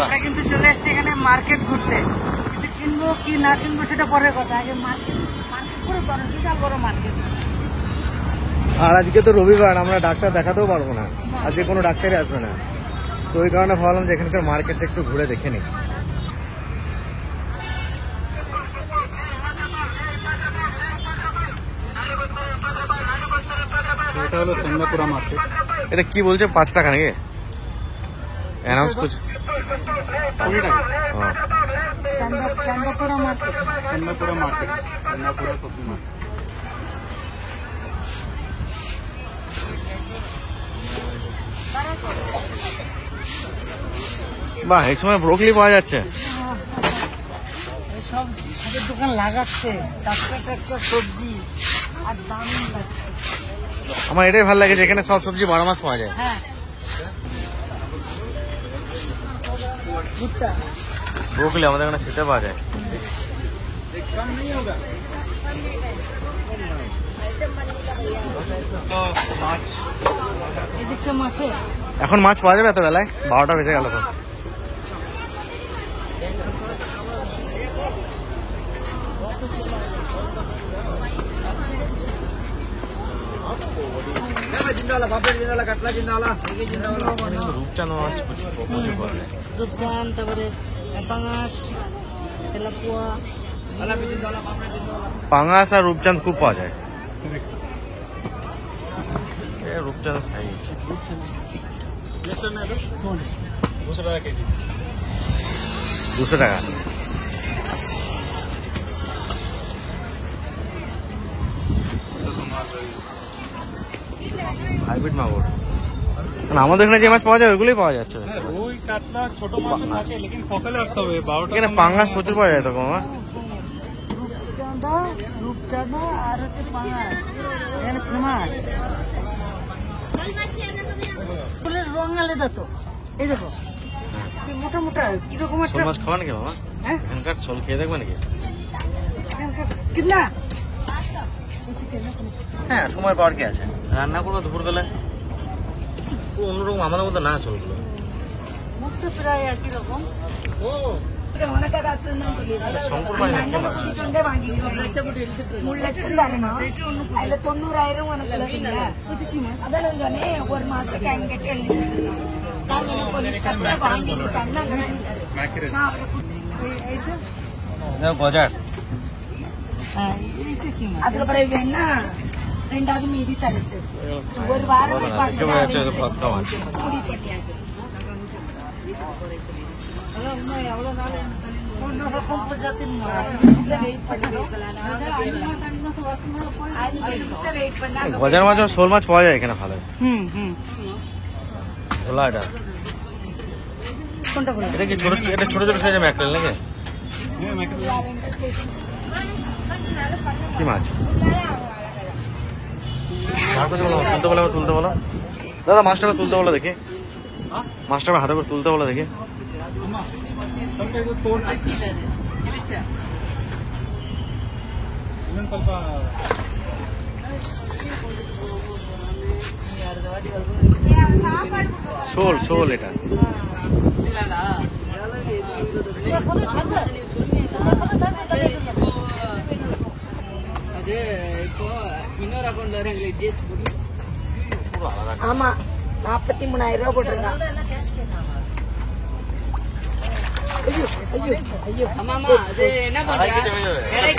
আমরা কিন্তু চলে এসেছি এখানে মার্কেট ঘুরতে। কিছু কিনবো কি না কিনবো সেটা পরের কথা, আগে মার্কেট পুরো বড়, বিশাল বড় মার্কেট। আর আজকে তো রবিবার, আমরা ডাক্তার দেখাতেও পারবো না, আজকে কোনো ডাক্তারই আসবে না, তো ওই কারণে ভাবলাম যে এখানকার মার্কেটটা একটু ঘুরে দেখে নিই। এটা হলো চন্দাপুরা মার্কেট। এটা কি বলছে 5 টাকা নাকি অ্যানাউন্স করছে? 20 টাকা। চান্দাপুরা মার্কেট, চন্দাপুরা মার্কেট, চন্দাপুরা সবজি মার্কেট। বাহ, এই সময় ব্রোকলি পাওয়া যাচ্ছে। সব দোকান লাগাচ্ছে, টাটকা টাটকা সবজি আর দারুণ লাগছে। আমার এটাই ভালো লাগে যে এখানে সব সবজি 12 মাস পাওয়া যায়। হ্যাঁ, ভুট্টা, ব্রোকলি আমাদের এখানে শীতে পাওয়া যায়। মাছ, এদিকটা মাছে এখন মাছ পাওয়া যাবে এত বেলায়? 12টা বেজে গেল তো। রূপচাঁদ মাছ প্রচুর পাওয়া যায়। রূপচাঁদ, তারপরে পাঙাশ, তেলাপুয়া। পাঙাশ আর রূপচাঁদ খুব পাওয়া যায়। রূপচাঁদ সাইজ 200 টাকা কেজি। 200 টাকা। হাইব্রিড মাগুর, আমাদের এখানে যে মাছ পাওয়া যায় ওইগুলোই পাওয়া যাচ্ছে। ওই কাতলা ছোট মাছ থাকে, লেকিন সকালে আসতে হবে 12টা। এখানে পাঙ্গাস প্রচুর পাওয়া যায় তো মামা। রূপচাঁদা আর হচ্ছে পাঙাশ এখানে ফেমাস। ফুলের রং আলাদা তো, এই দেখো মোটা মোটা কিরকম শোল একটা। মাছ খাওয়া নাকি মামা? হ্যাঁ, এখানকার শোল খেয়ে দেখবে নাকি? কিনা হ্যাঁ, সময় পাওয়ার কি আছে, রান্না করবো দুপুরবেলায়, অন্যরকম আমাদের মধ্যে না শোলগুলো। মুখটা প্রায় একই রকম। শঙ্কর মাছ নাকি মাছ? గోజాడ్ அதுக்கப்புறம் வேணா ரெண்டாவது மீதி தடுத்து ஒரு வாரம் కొత్త మాছ. முடிவு பண்ணியாச்சு. எவ்வளவு நாள் ஒன்னொரு பிரஜாத்தின் வெயிட் பண்ணி பேசலாம். 5 நிமிஷம் வெயிட் பண்ணா গজার মাছ আর শোল মাছ পাওয়া যায় এখানে ভালো। ভোলা এটা কোনটা বলো? এটা কি ছোট, এটা ছোট ছোট সাইজের ম্যাকরেল নাকি? কি মাছ? তুলতে বলো, তুলতে বলো দাদা, মাছটাকে তুলতে বলো দেখি, মাছটাকে হাতে করে তুলতে বলো দেখি। শোল, শোল এটা। ஆமா 43,000 ரூபாய் போட்டிருக்கான். ஐயோ ஐயோ ஐயோ மாமா அது என்ன பண்ற?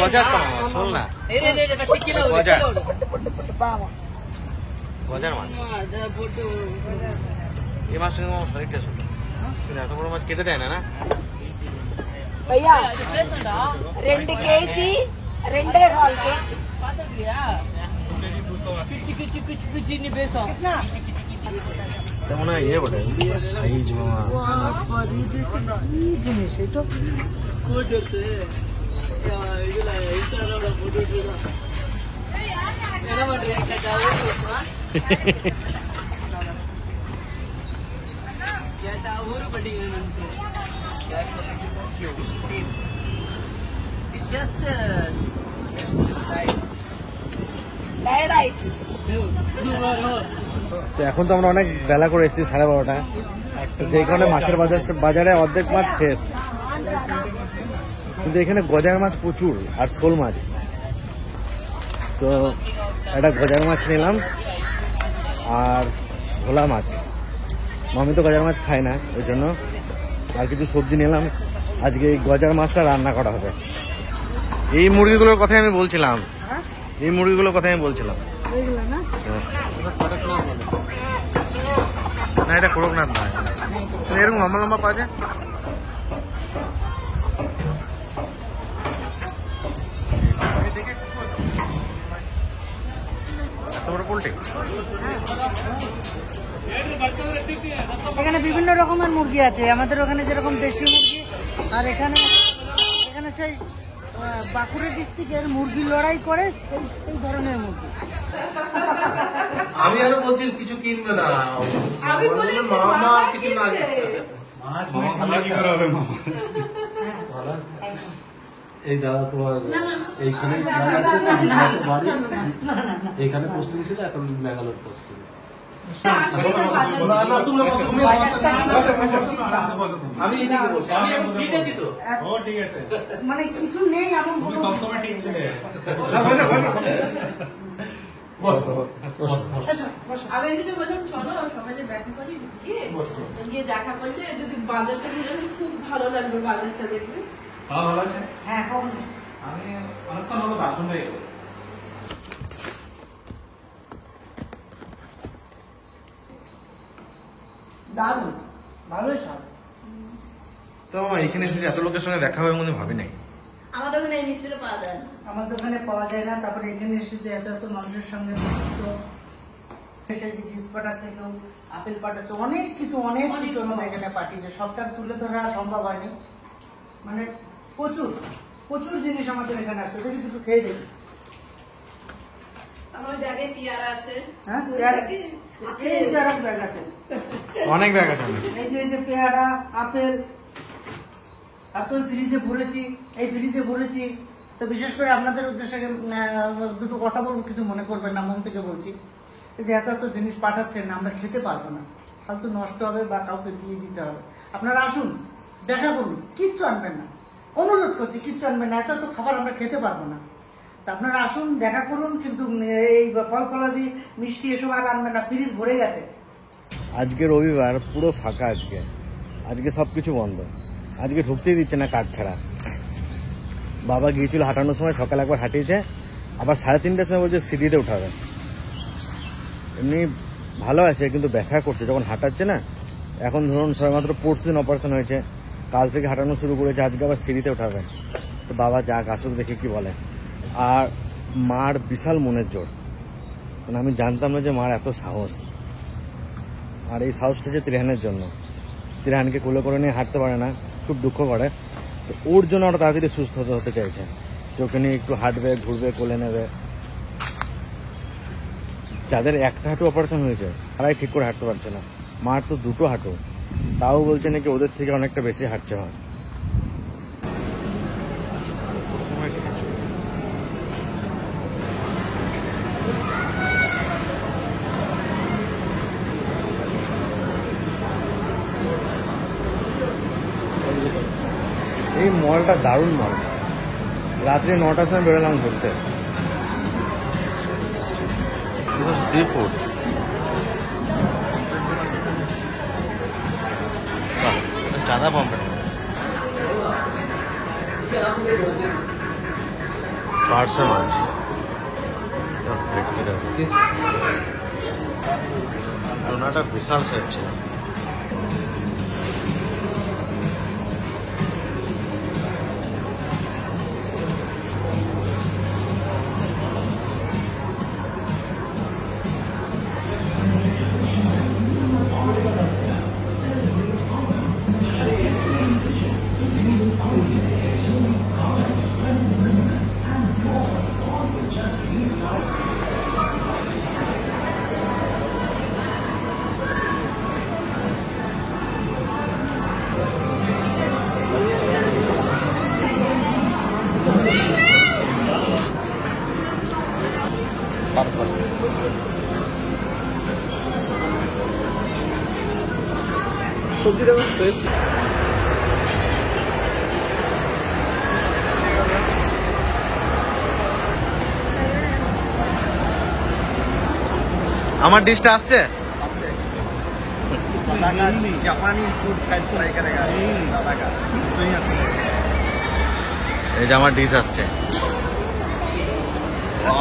গজার তো মামা, শোল না। গজার, பாவம். গজার মাছ। அது போட்டு এই মাছটা কিন্তু আমার শরীরটা ছোট, কিন্তু এত বড় মাছ কেটে দেয় না না? ஐயா அது பேசண்டா 2 கேஜி 2.5 கேஜி பாத்துக்கியா? கிச்சி கிச்சி கிச்சி கிச்சி நீ பேசோ এটা মনে হয় ইয়ে বটে, সাইজ মামা। কি জিনিস এটা? போட்டுட்டு இதுல இன்ஸ்டால போட்டுட்டு என்ன பண்றீங்க? கேட்டா ஊரு பட்டிங்க. It's just right. তো এখন তো আমরা অনেক বেলা করে এসেছি 12:30, তো যেই কারণে মাছের বাজারে অর্ধেক মাছ শেষ, কিন্তু এখানে গজার মাছ প্রচুর আর শোল মাছ। তো একটা গজার মাছ নিলাম আর ভোলা মাছ। আমি তো গজার মাছ খাই না, ওই জন্য আর কিছু সবজি নিলাম। আজকে এই গজার মাছটা রান্না করা হবে। এই মুরগিগুলোর কথাই আমি বলছিলাম, এই মুরগিগুলোর কথাই আমি বলছিলাম। না এটা করকনাথ নয়, এরকম লম্বা লম্বা পাওয়া যায়। এখানে বিভিন্ন রকমের মুরগি আছে, আমাদের ওখানে যেরকম দেশি মুরগি, আর এখানে সেই বাঁকুড়া ডিস্ট্রিক্টের মুরগি লড়াই করে সেই ধরনের মুরগি। আমি আরো বলছি কিছু কিনবে না, আমি মামা কিছু না, এই দাদা তোমার এইখানে বাড়ি, এইখানে পোস্টিং ছিল, এখন ব্যাঙ্গালোর পোস্টিং। মানে কিছু নেই এমন সবসময় ঠিক ছিলে। আমি এদিকে বললাম চলো সবাই দেখা করি, গিয়ে দেখা করলে যদি বাজারটা দিলে খুব ভালো লাগবে, বাজারটা দেখবে। ভালো আছে। হ্যাঁ আমি অনেকক্ষণ হলো বাথরুম হয়ে গেল। দারুণ, ভালোই স্বাদ। তো এখানে এসে এত লোকের সঙ্গে দেখা হবে মনে ভাবি নাই। আমাদের ওখানে এই মিষ্টিটা পাওয়া যায় না, আমাদের ওখানে পাওয়া যায় না। তারপরে এখানে এসেছে এত মানুষের সঙ্গে পরিচিত, এসেছে গিফট পাঠাচ্ছে, কেউ আপেল পাঠাচ্ছে, অনেক কিছু আমাদের এখানে পাঠিয়েছে। সবটা তুলে ধরা সম্ভব হয়নি, মানে প্রচুর প্রচুর জিনিস আমাদের এখানে আসছে। দেখি কিছু খেয়ে দেখি। আমার ব্যাগে পেয়ারা আছে। হ্যাঁ পেয়ারা, এই যে আর ব্যাগ আছে, অনেক ব্যাগ আছে। এই যে পেয়ারা, আপেল, আর তো ফ্রিজে ভরেছি, এই ফ্রিজে ভরেছি। তো বিশেষ করে আপনাদের উদ্দেশ্যে দুটো কথা বলবো, কিছু মনে করবেন না, মন থেকে বলছি। যে এত জিনিস পাঠাচ্ছেন, আমরা খেতে পারবো না, ফালতু নষ্ট হবে বা কাউকে দিয়ে দিতে হবে। আপনারা আসুন, দেখা করুন, কিচ্ছু আনবেন না, অনুরোধ করছি, কিচ্ছু আনবেন না। এত খাবার আমরা খেতে পারবো না। তা আপনারা আসুন, দেখা করুন, কিন্তু এই ফল ফলাদি মিষ্টি এসব আর আনবেন না, ফ্রিজ ভরে গেছে। আজকে রবিবার, পুরো ফাঁকা। আজকে সবকিছু বন্ধ। আজকে ঢুকতেই দিচ্ছে না কাঠ ছাড়া। বাবা গিয়েছিল হাঁটানোর সময়, সকালে একবার হাঁটিয়েছে, আবার 3:30টার সময় বলছে সিঁড়িতে উঠাবে। এমনি ভালো আছে, কিন্তু ব্যথা করছে যখন হাঁটাচ্ছে না। এখন ধরুন সবেমাত্র পরশুদিন অপারেশন হয়েছে, কাল থেকে হাঁটানো শুরু করেছে, আজকে আবার সিঁড়িতে উঠাবে। তো বাবা যাক, আসুক, দেখে কি বলে। আর মার বিশাল মনের জোর, মানে আমি জানতাম না যে মার এত সাহস। আর এই সাহসটা যে ত্রিহানের জন্য। ত্রিহানকে কোলে করে নিয়ে হাঁটতে পারে না, খুব দুঃখ করে। তো ওর জন্য ওরা তাড়াতাড়ি সুস্থ হতে চাইছে, যে ওকে নিয়ে একটু হাঁটবে, ঘুরবে, কোলে নেবে। যাদের একটা হাঁটু অপারেশন হয়েছে তারাই ঠিক করে হাঁটতে পারছে না, মার তো দুটো হাঁটু, তাও বলছে নাকি ওদের থেকে অনেকটা বেশি হাঁটছে মা। এই মলটা দারুণ মল। রাত্রে 9টার সময় বেরোলাম ঘুরতে। সি ফুড, চাঁদা পাম্প, পার্সেল আছে, ডোনাটা বিশাল সাইজ ছিল। সবজি দেখো ফ্রেশ। আমার ডিশটা আসছে। জাপানিজ ফুড খাইস ট্রাই করেগা দাদা का सही আছে। এই যে আমার ডিশ আসছে।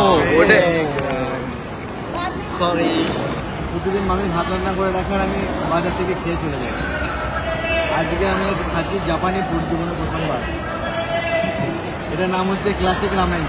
ও ওটা সরি। প্রতিদিন মামি ভাত রান্না করে রাখার আমি বাজার থেকে খেয়ে চলে যাই। আজকে আমি খাচ্ছি জাপানি ফুড, জীবনে প্রথমবার। এটার নাম হচ্ছে ক্লাসিক রামেন।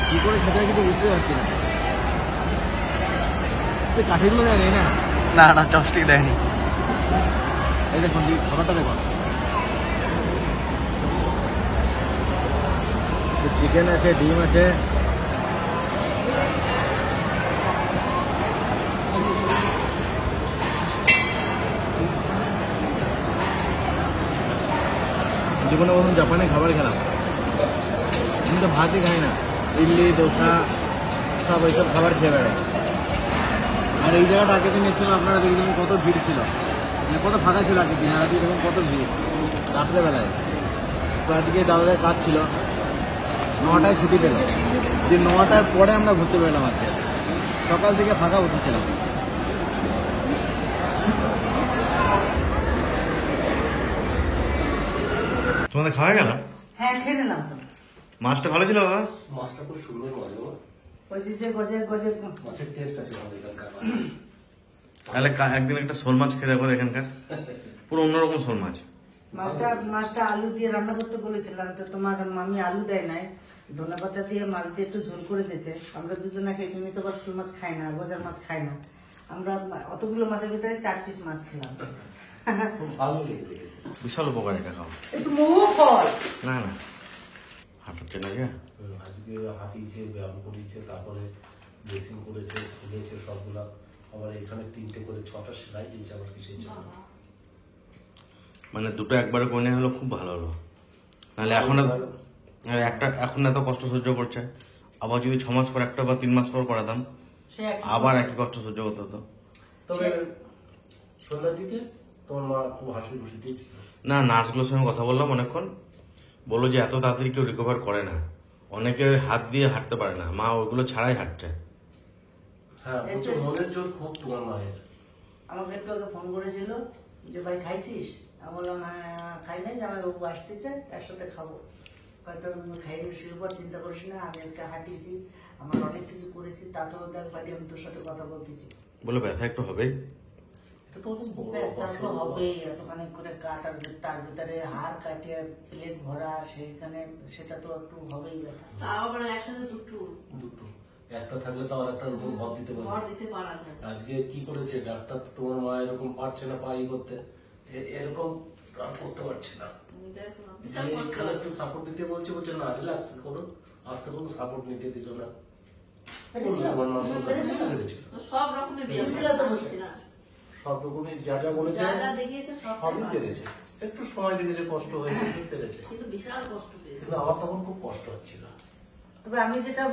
কি করে খেতে হয় কিন্তু বুঝতে পারছি না। সে কাঠিগুলো দেয়নি না? না না চপস্টিক দেয়নি। এই দেখুন খাবারটা দেখুন, চিকেন আছে, ডিম আছে, জীবনে প্রথম জাপানে খাবার খেলাম। আমি তো ভাতই খাই না, ইডলি দোসা সব এইসব খাবার খেয়ে বেড়াই। আর এই জায়গাটা আগের দিন এসেছিলাম, আপনারা দেখেছিলেন কত ভিড় ছিল, মানে কত ফাঁকা ছিল আগের দিন। আর আজকে দেখুন কত ভিড় রাত্রেবেলায়। তো আজকে দাদাদের কাজ ছিল, 9টায় ছুটি পেল, যে 9টার পরে আমরা ঘুরতে বেরোলাম। আজকে সকাল থেকে ফাঁকা বসেছিলাম। তোমাদের খাওয়া গেল? হ্যাঁ খেয়ে নিলাম তো। মাছটা ভালো ছিল বাবা? মাছটা খুব সুন্দর মজা গো। ওই যে গজের মাছের টেস্ট আছে আমাদের এখানকার মাছ। তাহলে একদিন একটা শোল মাছ খেয়ে দেখবো এখানকার, পুরো অন্যরকম শোল মাছ। মাছটা আলু দিয়ে রান্না করতে বলেছিলাম, তো তোমার মামি আলু দেয় নাই, ধনেপাতা দিয়ে মাছ দিয়ে একটু ঝোল করে দিয়েছে। আমরা দুজনে খেয়েছি, উনি তো আবার শোল মাছ খাই না, গজার মাছ খাই না। আমরা অতগুলো মাছের ভিতরে 4 পিস মাছ খেলাম। খুব ভালো লেগেছে। বিশাল উপকার এটা খাওয়া। একটু মহু ফল। না না হাঁটাচ্ছে না কে? আজকে হাঁটিয়েছে, ব্যায়াম করিয়েছে, তারপরে ড্রেসিং করেছে, খুলেছে সবগুলা। আবার এখানে 3টে করে 6টা সেলাই দিয়েছে আবার কিসের জন্য। মানে দুটো একবারে করে নেওয়া হলো, খুব ভালো হলো। নাহলে এখন এত কষ্ট সহ্য করছে, আবার যদি 6 মাস পর একটা বা 3 মাস পর করাতাম সে আবার একই কষ্ট সহ্য করতে হতো। তবে সন্ধ্যার দিকে তোমার মা খুব হাসি খুশি দিয়েছিল। না, নার্সগুলোর সঙ্গে কথা বললাম অনেকক্ষণ, বললো যে এত তাড়াতাড়ি কেউ রিকভার করে না, অনেকে হাত দিয়ে হাঁটতে পারে না, মা ওগুলো ছাড়াই হাঁটছে। হ্যাঁ, প্রচুর মনের জোর খুব তোমার মায়ের। আমাকে একটু আগে ফোন করেছিল যে ভাই খাইছিস? আমি বললাম হ্যাঁ খাই নাই, জামাইবাবু আসতেছে একসাথে খাবো। হয়তো খাইনি, শুরু পর চিন্তা করিস না, আমি আজকে হাঁটিছি, আমার অনেক কিছু করেছি, তাতেও দেখ পাটি আমি তোর সাথে কথা বলতেছি। বলে ব্যথা একটু হবেই। এটা তো অনেক বড় ব্যথা তো অপারেশন। হবেই, এতখানি করে কাট আর তার ভিতরে হাড় কাটিয়ে প্লেট ভরা, সেইখানে সেটা তো একটু হবেই ব্যথা। তাও আবার একসাথে দুটো দুটো একটা থাকলে তো আর একটার উপর ভর দিতে পারবে। ঘর দিতে পারা যায়। আজকে কি করেছে ডাক্তার, তোমার মা এরকম পারছে না পাই করতে, এরকম আর করতে পারছে না। দেখো না, বিশাল কষ্ট এখানে লাগে। একটু সাপোর্ট দিতে বলছে, বলছে না রিল্যাক্স করো, আজকে কোনো সাপোর্ট নিতে দিল না। পেরেছিল? তোমার মা পেরেছিল? পেরেছিল। তো সব রকমের পেরেছিল তো বসে। সব রকমের যা যা বলেছে যা যা দেখিয়েছে সব সবই পেরেছে। একটু সময় লেগেছে, কষ্ট হয়েছে, কিন্তু পেরেছে। কিন্তু বিশাল কষ্ট পেয়েছে। কিন্তু আমার তখন খুব কষ্ট হচ্ছিল। তবে আমি যেটা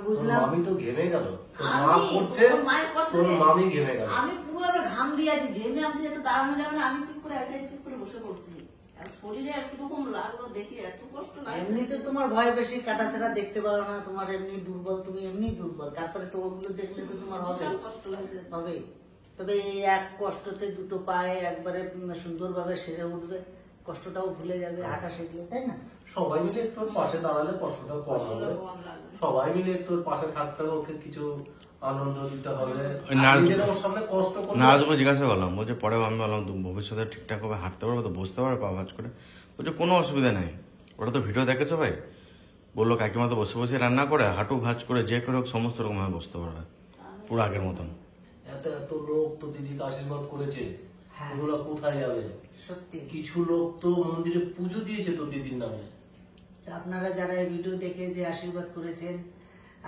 বুঝলাম, মামি তো ঘেমে গেল, তোর মা আমি করছে, ওর মায়ের কষ্ট তোর নিয়ে- মামি ঘেমে গেল। আমি পুরো একটা ঘাম দিয়ে আছি, ঘেমে আমি যেহেতু দাঁড়ানো যাবে না, আমি চুপ করে আছি, চুপ করে বসে পড়ছি। আর শরীরে একরকম লাগলো, দেখে এত কষ্ট লাগছে। এমনিতে তোমার ভয় বেশি, কাটাছেড়া দেখতে পারো না, তোমার এমনি দুর্বল, তুমি এমনি দুর্বল, তারপরে তো ওগুলো দেখলে তো তোমার হবে বিশাল কষ্ট হয়েছে। হবে। তবে এই এক কষ্টতে দুটো পায়ে একবারে সুন্দরভাবে সেরে উঠবে, কষ্টটাও ভুলে যাবে, হাঁটা শিখলে, তাই না? সবাই মিলে একটু ওর পাশে দাঁড়ালে কষ্টটা কম হবে। কম লাগবে। সবাই মিলে একটু ওর পাশে থাকতে হবে, ওকে কিছু আনন্দ দিতে হবে। ওই নার্স- নিজেরা ওর সামনে কষ্ট করলে নার্সগুলো জিজ্ঞাসা করলাম, বলছে পরে আমি বললাম তুমি ভবিষ্যতে ঠিকঠাক ভাবে হাঁটতে পারবে তো, বসতে পারবে পা ভাঁজ করে? বলছে কোনো অসুবিধা নেই, ওটা তো ভিডিও দেখেছো ভাই, বললো কাকিমা তো বসে বসে রান্না করে, হাঁটু ভাঁজ করে যে করে হোক সমস্ত রকম ভাবে বসতে পারবে পুরো আগের মতন। এত এত লোক তো দিদিকে আশীর্বাদ করেছে, হ্যাঁ। এগুলো কোথায় যাবে? সত্যি। কিছু লোক তো মন্দিরে পুজো দিয়েছে তো দিদির নামে। তো আপনারা যারা এই ভিডিও দেখে যে আশীর্বাদ করেছেন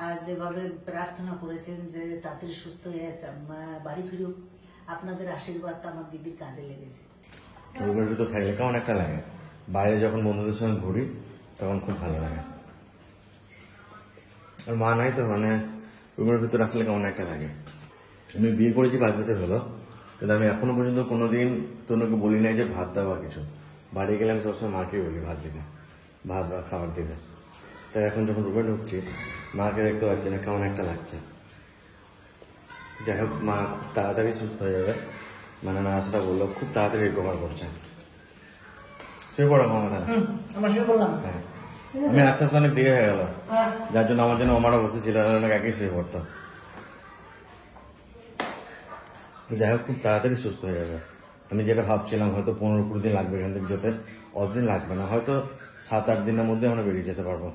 আর যেভাবে প্রার্থনা করেছেন যে তাড়াতাড়ি সুস্থ হয়ে বাড়ি ফিরুক, আপনাদের আশীর্বাদটা আমার দিদির কাজে লেগেছে। রুমের ভিতর থাকলে কেমন একটা লাগে, বাইরে যখন বন্ধুদের সঙ্গে ঘুরি তখন খুব ভালো লাগে। আর মা নাই তো, মানে রুমের ভিতর আসলে কেমন একটা লাগে। আমি বিয়ে করেছি 5 বছর হলো, কিন্তু আমি এখনো পর্যন্ত কোনোদিন তনুকে বলি নাই যে ভাত দাও বা কিছু। বাড়ি গেলে আমি সবসময় মাকে বলি ভাত দিতে, ভাত বা খাবার দিতে। তাই এখন যখন রুমে ঢুকছি মাকে দেখতে পাচ্ছি না, কেমন একটা লাগছে। যাই হোক, মা খুব তাড়াতাড়ি সুস্থ হয়ে যাবে, মানে নার্সরা বললো খুব তাড়াতাড়ি রিকভার করছে। সে পড়া ক্ষমতা আমরা শুয়ে পড়লাম। হ্যাঁ, আমি আস্তে আস্তে অনেক দেরি হয়ে গেল, হ্যাঁ যার জন্য আমার জন্য আমারও বসেছিল, অনেক একই শুয়ে পড়তো। যাই হোক, খুব তাড়াতাড়ি সুস্থ হয়ে যাবে। আমি যেটা ভাবছিলাম হয়তো 15-20 দিন লাগবে এখান থেকে যেতে, অতদিন লাগবে না, হয়তো 7-8 দিনের মধ্যে আমরা বেরিয়ে যেতে পারবো।